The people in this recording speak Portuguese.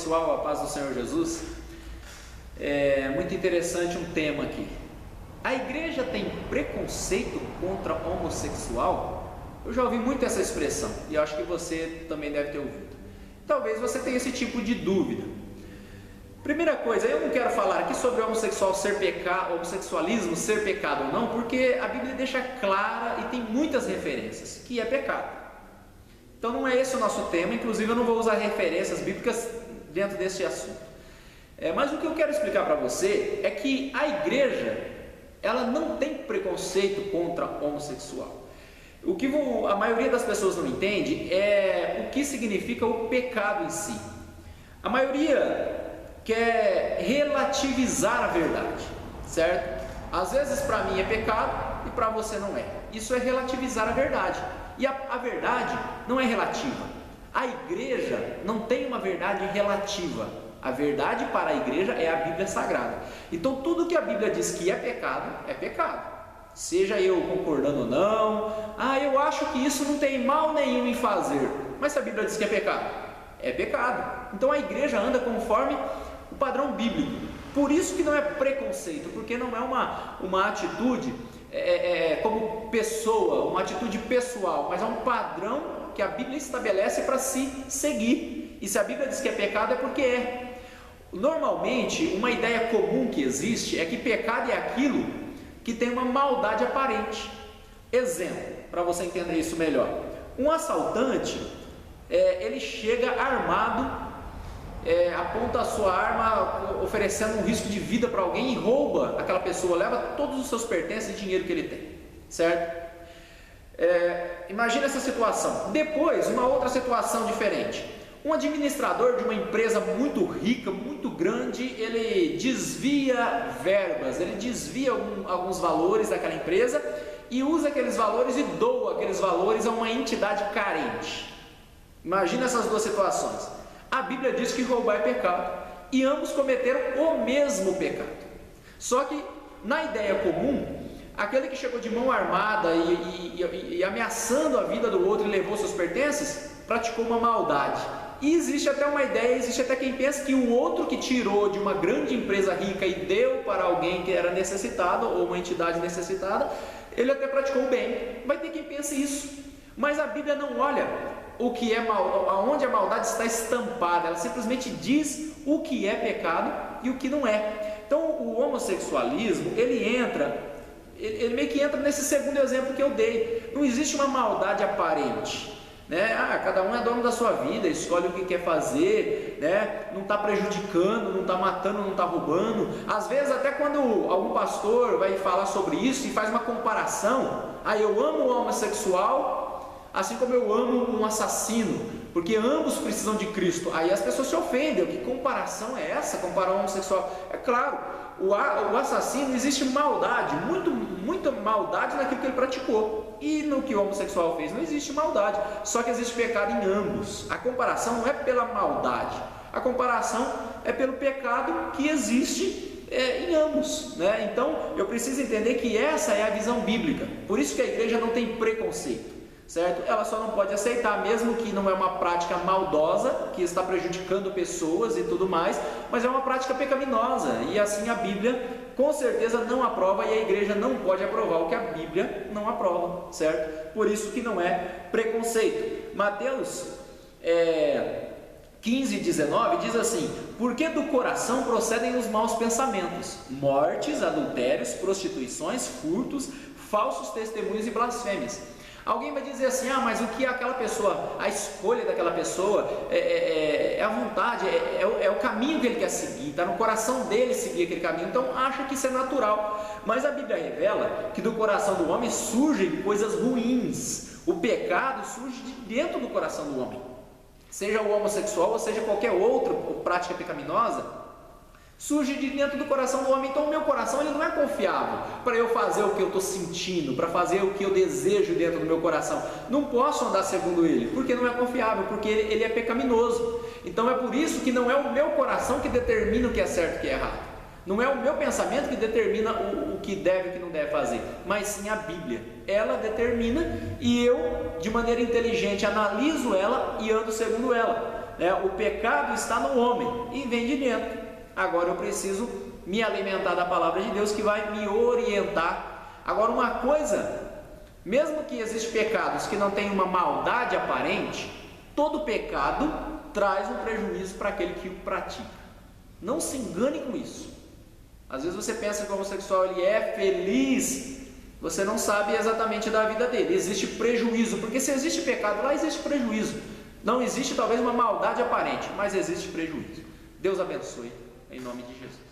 pessoal, a paz do Senhor Jesus. É muito interessante um tema aqui. A igreja tem preconceito contra homossexual? Eu já ouvi muito essa expressão e acho que você também deve ter ouvido. Talvez você tenha esse tipo de dúvida. Primeira coisa, eu não quero falar aqui sobre homossexualismo ser pecado ou não, porque a Bíblia deixa clara e tem muitas referências que é pecado. Então não é esse o nosso tema, inclusive eu não vou usar referências bíblicas dentro desse assunto. Mas o que eu quero explicar para você é que a igreja, ela não tem preconceito contra homossexual. O que a maioria das pessoas não entende é o que significa o pecado em si. A maioria quer relativizar a verdade, certo? Às vezes para mim é pecado e para você não é. Isso é relativizar a verdade. E a verdade não é relativa. A igreja não tem uma verdade relativa. A verdade para a igreja é a Bíblia Sagrada. Então tudo que a Bíblia diz que é pecado, é pecado. Seja eu concordando ou não. Eu acho que isso não tem mal nenhum em fazer. Mas se a Bíblia diz que é pecado. Então a igreja anda conforme o padrão bíblico. Por isso que não é preconceito, porque não é uma atitude como pessoa, uma atitude pessoal, mas é um padrão que a Bíblia estabelece para se seguir. E se a Bíblia diz que é pecado, é porque é. Normalmente, uma ideia comum que existe é que pecado é aquilo que tem uma maldade aparente. Exemplo, para você entender isso melhor: um assaltante, ele chega armado, aponta a sua arma oferecendo um risco de vida para alguém e rouba aquela pessoa, leva todos os seus pertences e dinheiro que ele tem, certo? Imagina essa situação. Depois, uma outra situação diferente: um administrador de uma empresa muito rica, muito grande, ele desvia verbas, ele desvia alguns valores daquela empresa e usa aqueles valores e doa aqueles valores a uma entidade carente. Imagina essas duas situações. A Bíblia diz que roubar é pecado e ambos cometeram o mesmo pecado. Só que na ideia comum, aquele que chegou de mão armada e ameaçando a vida do outro e levou seus pertences, praticou uma maldade. E existe até uma ideia, existe até quem pensa que o outro que tirou de uma grande empresa rica e deu para alguém que era necessitado, ou uma entidade necessitada, ele até praticou o bem. Vai ter quem pense isso. Mas a Bíblia não olha o que é aonde a maldade está estampada, ela simplesmente diz o que é pecado e o que não é. Então o homossexualismo, ele meio que entra nesse segundo exemplo que eu dei. Não existe uma maldade aparente, né? Cada um é dono da sua vida, escolhe o que quer fazer, né? Não está prejudicando, não está matando, não está roubando. Às vezes até quando algum pastor vai falar sobre isso e faz uma comparação, eu amo o homossexual assim como eu amo um assassino, porque ambos precisam de Cristo. Aí as pessoas se ofendem. Que comparação é essa? Comparar o homossexual? É claro, o assassino, existe maldade, muita maldade naquilo que ele praticou, e no que o homossexual fez não existe maldade, só que existe pecado em ambos. A comparação não é pela maldade, a comparação é pelo pecado que existe em ambos, né? Então eu preciso entender que essa é a visão bíblica. Por isso que a igreja não tem preconceito, certo? Ela só não pode aceitar, mesmo que não é uma prática maldosa, que está prejudicando pessoas e tudo mais, mas é uma prática pecaminosa, e assim a Bíblia com certeza não aprova, e a igreja não pode aprovar o que a Bíblia não aprova, certo? Por isso que não é preconceito. Mateus 15:19 diz assim: porque do coração procedem os maus pensamentos, mortes, adultérios, prostituições, furtos, falsos testemunhos e blasfêmias. Alguém vai dizer assim: mas o que aquela pessoa, a escolha daquela pessoa é a vontade, é o caminho que ele quer seguir, está no coração dele seguir aquele caminho, então acha que isso é natural. Mas a Bíblia revela que do coração do homem surgem coisas ruins. O pecado surge de dentro do coração do homem, seja o homossexual ou seja qualquer outra prática pecaminosa, surge de dentro do coração do homem. Então o meu coração, ele não é confiável para eu fazer o que eu estou sentindo, para fazer o que eu desejo dentro do meu coração. Não posso andar segundo ele, porque não é confiável, porque ele é pecaminoso. Então é por isso que não é o meu coração que determina o que é certo e o que é errado. Não é o meu pensamento que determina o que deve e o que não deve fazer, mas sim a Bíblia. Ela determina e eu, de maneira inteligente, analiso ela e ando segundo ela. né? O pecado está no homem e vem de dentro. Agora eu preciso me alimentar da palavra de Deus, que vai me orientar. Agora, uma coisa, mesmo que existam pecados que não têm uma maldade aparente, todo pecado traz um prejuízo para aquele que o pratica. Não se engane com isso. Às vezes você pensa que o homossexual ele é feliz, você não sabe exatamente da vida dele. Existe prejuízo, porque se existe pecado lá, existe prejuízo. Não existe talvez uma maldade aparente, mas existe prejuízo. Deus abençoe, em nome de Jesus.